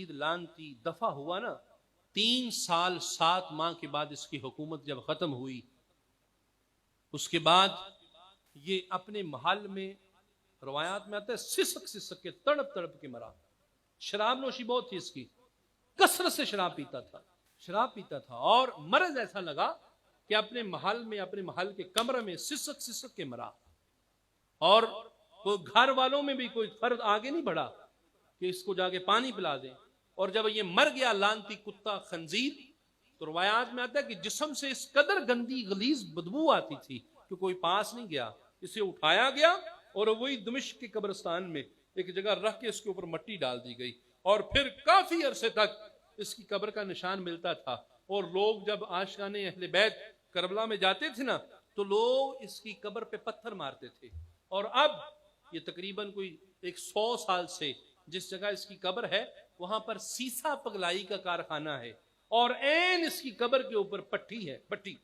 یزید لعنتی دفع ہوا نا، 3 سال 7 ماہ کے بعد اس کی حکومت جب ختم ہوئی، اس کے بعد یہ اپنے محل میں، روایات میں آتا ہے سسک سسک کے تڑپ تڑپ کے مرا. شراب نوشی بہت تھی اس کی، کثرت سے شراب پیتا تھا اور مرض ایسا لگا کہ اپنے محل کے کمرے میں سسک سسک کے مرا. اور گھر والوں میں بھی کوئی فرد آگے نہیں بڑھا کہ اس کو جا کے پانی پلا دیں. اور جب یہ مر گیا لعنتی کتا خنزیر، تو روایات میں آتا ہے کہ جسم سے اس قدر گندی غلیظ بدبو آتی تھی کہ کوئی پاس نہیں گیا. اسے اٹھایا گیا اور وہی دمشق کے قبرستان میں ایک جگہ رکھ کے اس کے اوپر مٹی ڈال دی گئی. اور پھر کافی عرصے تک اس کی قبر کا نشان ملتا تھا. اور لوگ جب عاشقان اہل بیت کربلا میں جاتے تھے نا، تو لوگ اس کی قبر پہ پتھر مارتے تھے. اور اب یہ تقریباً کوئی 100 سال سے جس جگہ اس کی قبر ہے وہاں پر سیسا پگلائی کا کارخانہ ہے، اور عین اس کی قبر کے اوپر پٹی ہے، پٹی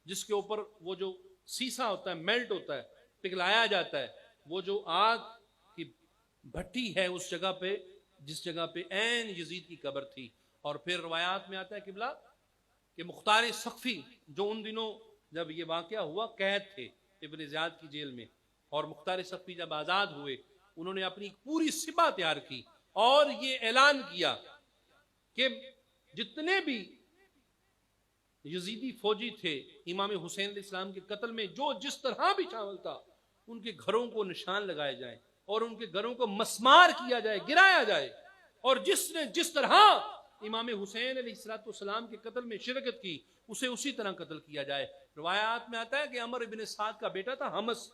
جس کے اوپر وہ جو سیسا ہوتا ہے میلٹ ہوتا ہے، پگلایا جاتا ہے، وہ جو آگ کی بھٹی ہے اس جگہ پہ جس جگہ پہ عین یزید کی قبر تھی. اور پھر روایات میں آتا ہے قبلہ کہ مختار سقفی جو ان دنوں جب یہ واقعہ ہوا قید تھے ابن زیاد کی جیل میں، اور مختار سقفی جب آزاد ہوئے انہوں نے اپنی پوری سپاہ تیار کی اور یہ اعلان کیا کہ جتنے بھی یزیدی فوجی تھے امام حسین علیہ السلام کے قتل میں جو جس طرح بھی شامل تھا، ان کے گھروں کو نشان لگائے جائیں اور ان کے گھروں کو مسمار کیا جائے، گرایا جائے. اور جس نے جس طرح امام حسین علیہ السلام کے قتل میں شرکت کی اسے اسی طرح قتل کیا جائے. روایات میں آتا ہے کہ عمر ابن سعد کا بیٹا تھا حمس،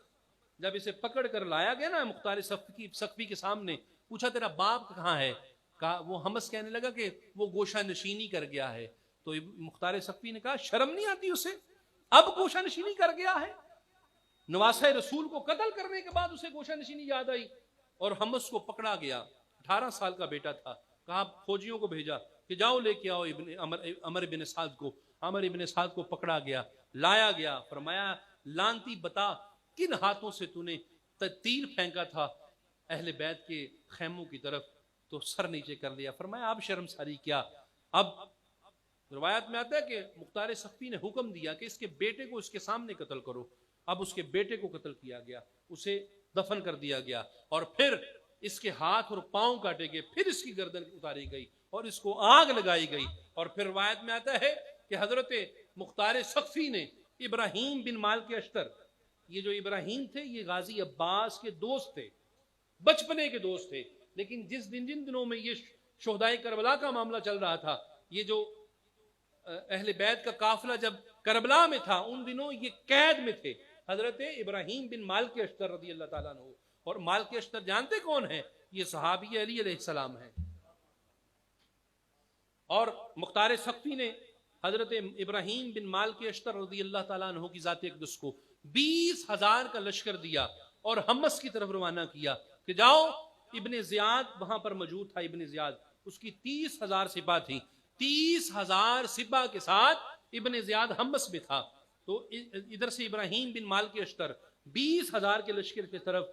جب اسے پکڑ کر لایا گیا نا مختار سقفی کے سامنے، پوچھا تیرا باپ کہاں ہے؟ وہ حمس کہنے لگا کہ وہ گوشہ نشینی کر گیا ہے. تو مختار سقفی نے کہا شرم نہیں آتی اسے؟ اب گوشہ نشینی کر گیا ہے؟ نواسہ رسول کو قتل کرنے کے بعد اسے گوشہ نشینی یاد آئی اور حمس کو پکڑا گیا. 18 سال کا بیٹا تھا. کہا فوجیوں کو بھیجا کہ جاؤ لے کے آؤ عمر بن سعد کو. عمر بن سعد کو پکڑا گیا، لایا گیا. فرمایا لعنتی بتا کن ہاتھوں سے تو نے تیر پھینکا تھا اہل بیت کے خیموں کی طرف؟ تو سر نیچے کر لیا. فرمایا اب شرم ساری کیا؟ اب روایت میں آتا ہے کہ مختار سقفی نے حکم دیا کہ اس کے بیٹے کو اس کے سامنے قتل کرو. اب اس کے بیٹے کو قتل کیا گیا، اسے دفن کر دیا گیا. اور پھر اس کے ہاتھ اور پاؤں کاٹے گئے، پھر اس کی گردن اتاری گئی اور اس کو آگ لگائی گئی. اور پھر روایت میں آتا ہے کہ حضرت مختار سقفی نے ابراہیم بن مالک اشتر، یہ جو ابراہیم تھے یہ غازی عباس کے دوست تھے، بچپنے کے دوست تھے. لیکن جن دنوں میں یہ شہدائے کربلا کا معاملہ چل رہا تھا، یہ جو اہل بیت کا قافلہ جب کربلا میں تھا ان دنوں یہ قید میں تھے. حضرت ابراہیم بن مالک اشتر رضی اللہ تعالیٰ عنہ. اور مالک اشتر جانتے کون ہیں؟ یہ صحابی علی علیہ السلام ہیں. اور مختار سقفی نے حضرت ابراہیم بن مالک اشتر رضی اللہ تعالیٰ عنہ کی ذات اقدس کو 20,000 کا لشکر دیا اور حمص کی طرف روانہ کیا کہ جاؤ. ابن زیاد وہاں پر موجود تھا، ابن زیاد اس کی 30,000 سپاہ تھی. 30,000 سپاہ کے ساتھ ابن زیاد حمص میں تھا. تو ادھر سے ابراہیم بن مالک اشتر 20,000 کے لشکر کی طرف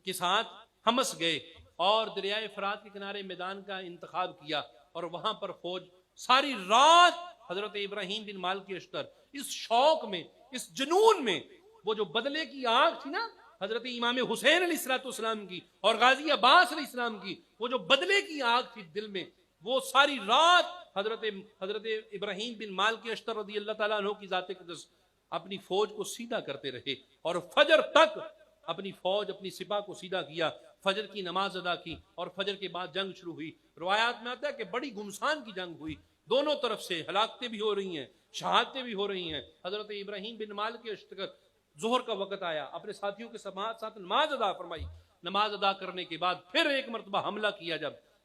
کے ساتھ حمص گئے اور دریائے فرات کے کنارے میدان کا انتخاب کیا. اور وہاں پر فوج ساری رات حضرت ابراہیم بن مالک اشتر اس شوق میں، اس جنون میں، وہ جو بدلے کی آگ تھی نا حضرت امام حسین علیہ السلام کی اور غازی عباس علیہ السلام کی، وہ جو بدلے کی آگ تھی دل میں، وہ ساری رات حضرت ابراہیم بن مالک اشتر رضی اللہ تعالیٰ عنہ کی ذات اقدس اپنی فوج کو سیدھا کرتے رہے اور فجر تک اپنی فوج اپنی سپاہ کو سیدھا کیا. فجر کی نماز ادا کی اور فجر کے بعد جنگ شروع ہوئی. روایات میں آتا ہے کہ بڑی گمسان کی جنگ ہوئی، دونوں طرف سے ہلاکتیں بھی ہو رہی ہیں، شہادتیں بھی ہو رہی ہیں. حضرت ابراہیم بن مالک اشتر ظہر کا وقت آیا، اپنے ساتھیوں کے ساتھ نماز ادا فرمائی. نماز ادا کرنے کے بعد پھر ایک مرتبہ حملہ کیا.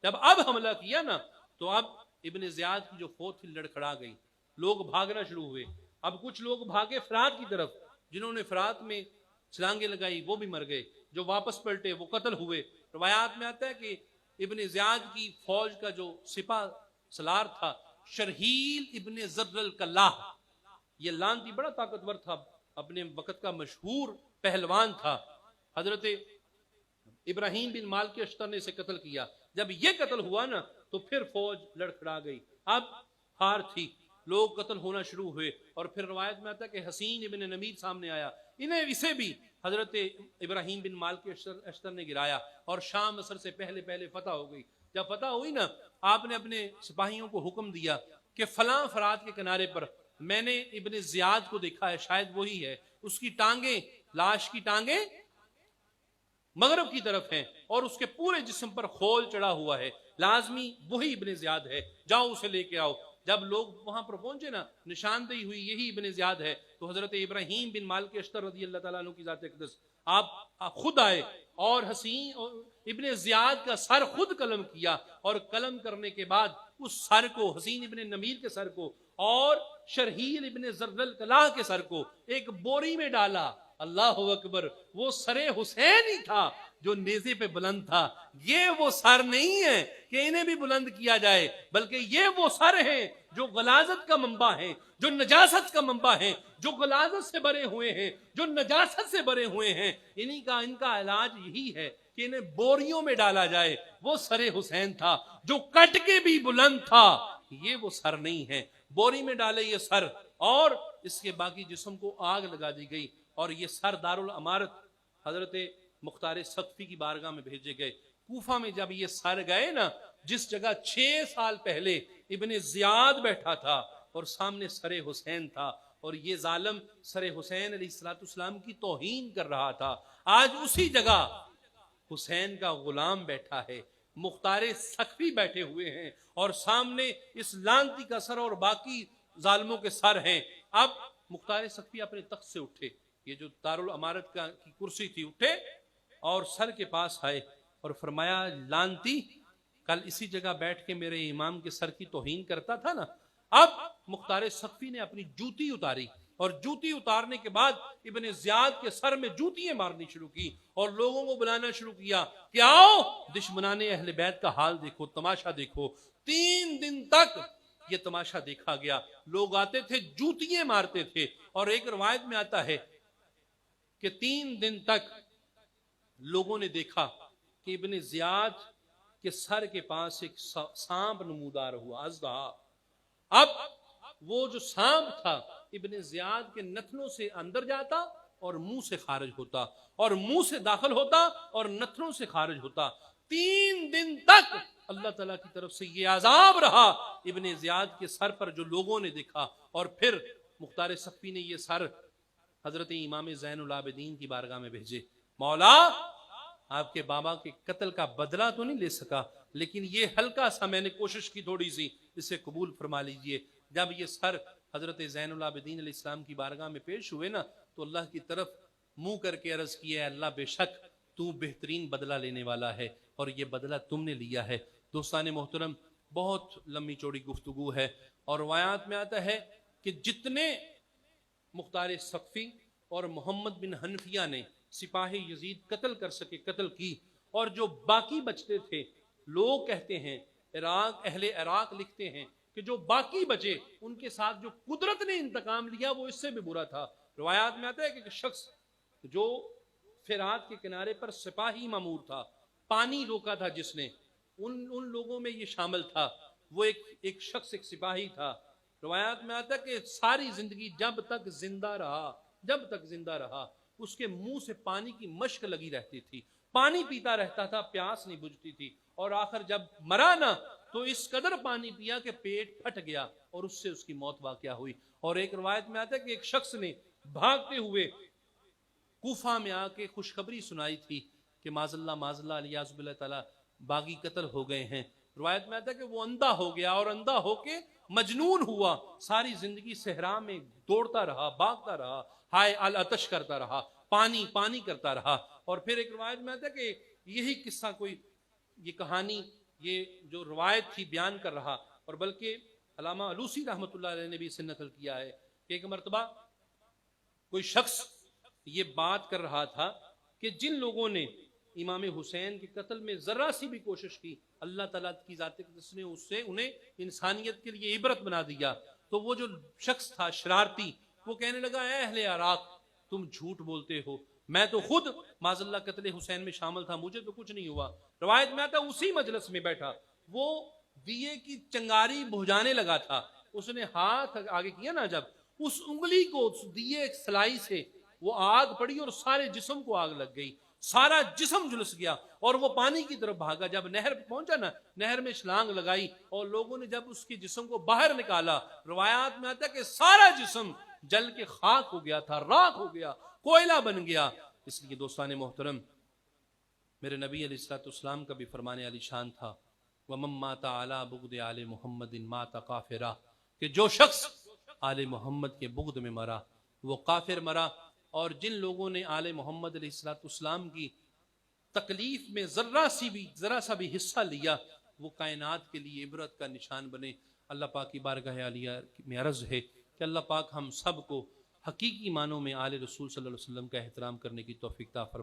جب اب حملہ کیا نا تو اب ابن زیاد کی جو فوج تھی لڑکھڑا گئی، لوگ بھاگنا شروع ہوئے. اب کچھ لوگ بھاگے فرات کی طرف، جنہوں نے فرات میں چھلانگیں لگائی وہ بھی مر گئے، جو واپس پلٹے وہ قتل ہوئے. روایات میں آتا ہے کہ ابن زیاد کی فوج کا جو سپاہ سالار تھا شرحیل ابن زر الکلاہ، یہ لعنتی بڑا طاقتور تھا، اپنے وقت کا مشہور پہلوان تھا. حضرت ابراہیم بن مالک اشتر نے اسے قتل کیا. جب یہ قتل ہوا نا تو پھر فوج لڑکھڑا گئی، اب ہار تھی، لوگ قتل ہونا شروع ہوئے، اور پھر روایت میں آتا ہے کہ حسین ابن نمیر سامنے آیا، اسے بھی حضرت ابراہیم بن مالک اشتر نے گرایا، اور شام عصر سے پہلے فتح ہو گئی۔ جب فتح ہوئی نا، آپ نے اپنے سپاہیوں کو حکم دیا کہ فلاں فرات کے کنارے پر میں نے ابن زیاد کو دیکھا ہے، شاید وہی ہے، اس کی ٹانگیں، لاش کی ٹانگیں مغرب کی طرف ہیں اور اس کے پورے جسم پر خول چڑھا ہوا ہے، لازمی وہی ابن زیاد ہے، جاؤ اسے لے کے آؤ۔ جب لوگ وہاں پر پہنچے نا، نشاندہی ہوئی یہی ابن زیاد ہے، تو حضرت ابراہیم بن مالک اشتر رضی اللہ تعالیٰ عنہ کی ذات اقدس آپ خود آئے اور حسین اور ابن زیاد کا سر خود قلم کیا، اور قلم کرنے کے بعد اس سر کو، حسین ابن نمیر کے سر کو اور شرحیل ابن زرزل کلاہ کے سر کو ایک بوری میں ڈالا۔ اللہ اکبر، وہ سر حسین ہی تھا جو نیزے پہ بلند تھا۔ یہ وہ سر نہیں ہے کہ انہیں بھی بلند کیا جائے، بلکہ یہ وہ سر ہیں جو غلاظت کا منبع ہیں، جو نجاست کا منبع ہیں، جو غلاظت سے بھرے ہوئے ہیں، جو نجاست سے بھرے ہوئے ہیں۔ ان کا علاج یہی ہے کہ انہیں بوریوں میں ڈالا جائے۔ وہ سر حسین تھا جو کٹ کے بھی بلند تھا، یہ وہ سر نہیں ہے۔ بوری میں ڈالے یہ سر، اور اس کے باقی جسم کو آگ لگا دی گئی، اور یہ سر دارالامارت حضرت مختار سقفی کی بارگاہ میں بھیجے گئے۔ کوفہ میں جب یہ سر گئے نا، جس جگہ 6 سال پہلے ابن زیاد بیٹھا تھا اور سامنے سر حسین تھا، اور یہ ظالم سر حسین علیہ السلام کی توہین کر رہا تھا، آج اسی جگہ حسین کا غلام بیٹھا ہے، مختار سقفی بیٹھے ہوئے ہیں، اور سامنے اس لانتی کا سر اور باقی ظالموں کے سر ہیں۔ اب مختار سقفی اپنے تخت سے اٹھے، یہ جو دارالامارت کی کرسی تھی، اٹھے اور سر کے پاس آئے اور فرمایا، لانتی، کل اسی جگہ بیٹھ کے میرے امام کے سر کی توہین کرتا تھا نا۔ اب مختار سقفی نے اپنی جوتی اتاری، اور جوتی اتارنے کے بعد ابن زیاد کے سر میں جوتیاں مارنی شروع کی، اور لوگوں کو بلانا شروع کیا کہ آؤ دشمنان اہل بیت کا حال دیکھو، تماشا دیکھو۔ 3 دن تک یہ تماشا دیکھا گیا، لوگ آتے تھے، جوتیاں مارتے تھے، اور ایک روایت میں آتا ہے کہ 3 دن تک لوگوں نے دیکھا کہ ابن زیاد کے سر کے پاس ایک سانپ نمودار ہوا، ازدہا۔ اب وہ جو سانپ تھا ابن زیاد کے نتنوں سے اندر جاتا اور منہ سے خارج ہوتا، اور منہ سے داخل ہوتا اور نتنوں سے خارج ہوتا۔ 3 دن تک اللہ تعالیٰ کی طرف سے یہ عذاب رہا ابن زیاد کے سر پر، جو لوگوں نے دیکھا۔ اور پھر مختار سقفی نے یہ سر حضرت امام زین العابدین کی بارگاہ میں بھیجے۔ مولا، آپ کے بابا کے قتل کا بدلہ تو نہیں لے سکا، لیکن یہ ہلکا سا میں نے کوشش کی تھوڑی سی، اسے قبول فرما لیجئے۔ جب یہ سر حضرت زین العابدین علیہ السلام کی بارگاہ میں پیش ہوئے نا، تو اللہ کی طرف منہ کر کے عرض کیا، اللہ بے شک تو بہترین بدلہ لینے والا ہے، اور یہ بدلہ تم نے لیا ہے۔ دوستان محترم، بہت لمبی چوڑی گفتگو ہے، اور روایات میں آتا ہے کہ جتنے مختار سقفی اور محمد بن حنفیہ نے سپاہی یزید قتل کر سکے قتل کی، اور جو باقی بچتے تھے، لوگ کہتے ہیں، اہل عراق لکھتے ہیں کہ جو باقی بچے، ان کے ساتھ جو قدرت نے انتقام لیا وہ اس سے بھی برا تھا۔ روایات میں آتا ہے کہ ایک شخص جو فرات کے کنارے پر سپاہی مامور تھا، پانی روکا تھا جس نے، ان لوگوں میں یہ شامل تھا۔ وہ ایک شخص، ایک سپاہی تھا، روایات میں آتا ہے کہ ساری زندگی جب تک زندہ رہا اس کے منہ سے پانی کی مشک لگی رہتی تھی، پانی پیتا رہتا تھا، پیاس نہیں بجھتی تھی، اور آخر جب مرا نا تو اس قدر پانی پیا کہ پیٹ پھٹ گیا، اور اس سے اس کی موت واقع ہوئی۔ اور ایک روایت میں آتا ہے کہ ایک شخص نے بھاگتے ہوئے کوفہ میں آ کے خوشخبری سنائی تھی کہ معاذ اللہ علیہ باللہ تعالی باغی قتل ہو گئے ہیں۔ روایت میں آتا ہے کہ وہ اندھا ہو گیا، اور اندھا ہو کے مجنون ہوا، ساری زندگی صحرا میں دوڑتا رہا، بھاگتا رہا، ہائے العطش کرتا رہا، پانی کرتا رہا۔ اور پھر ایک روایت میں آتا ہے کہ یہی قصہ، یہ کہانی، یہ جو روایت تھی بیان کر رہا، اور بلکہ علامہ علوسی رحمۃ اللہ علیہ نے بھی اسے نقل کیا ہے کہ ایک مرتبہ کوئی شخص یہ بات کر رہا تھا کہ جن لوگوں نے امام حسین کے قتل میں ذرا سی بھی کوشش کی، اللہ تعالیٰ کی ذات اقدس نے اس سے انہیں انسانیت کے لیے عبرت بنا دیا۔ تو وہ جو شخص تھا شرارتی، وہ کہنے لگا، اے اہل عراق، تم جھوٹ بولتے ہو، میں تو خود معاذ اللہ قتل حسین میں شامل تھا، مجھے تو کچھ نہیں ہوا۔ روایت میں آتا اسی مجلس میں بیٹھا وہ دیے کی چنگاری بجھانے لگا تھا، اس نے ہاتھ آگے کیا نا، جب اس انگلی کو اس دیے سلائی سے وہ آگ پڑی اور سارے جسم کو آگ لگ گئی، سارا جسم جھلس گیا اور وہ پانی کی طرف بھاگا۔ جب نہر پہ پہنچا نا، نہر میں چھلانگ لگائی اور لوگوں نے جب اس کے جسم کو باہر نکالا، روایات میں آتا ہے کہ سارا جسم جل کے خاک ہو گیا تھا، راکھ ہو گیا، کوئلہ بن گیا۔ اس لیے دوستان محترم، میرے نبی علیہ الصلوۃ والسلام کا بھی فرمان علی شان تھا، وَمَن مَّاتَ عَلَىٰ بُغْضِ آلِ مُحَمَّدٍ مَاتَ کافرا، کہ جو شخص آل محمد کے بغض میں مرا وہ کافر مرا۔ اور جن لوگوں نے آل محمد علیہ الصلوۃ والسلام کی تکلیف میں ذرا سا بھی حصہ لیا، وہ کائنات کے لیے عبرت کا نشان بنے۔ اللہ پاک کی بارگاہ عالیہ میں عرض ہے کہ اللہ پاک ہم سب کو حقیقی معنوں میں آل رسول صلی اللہ علیہ وسلم کا احترام کرنے کی توفیق عطا فرمائے۔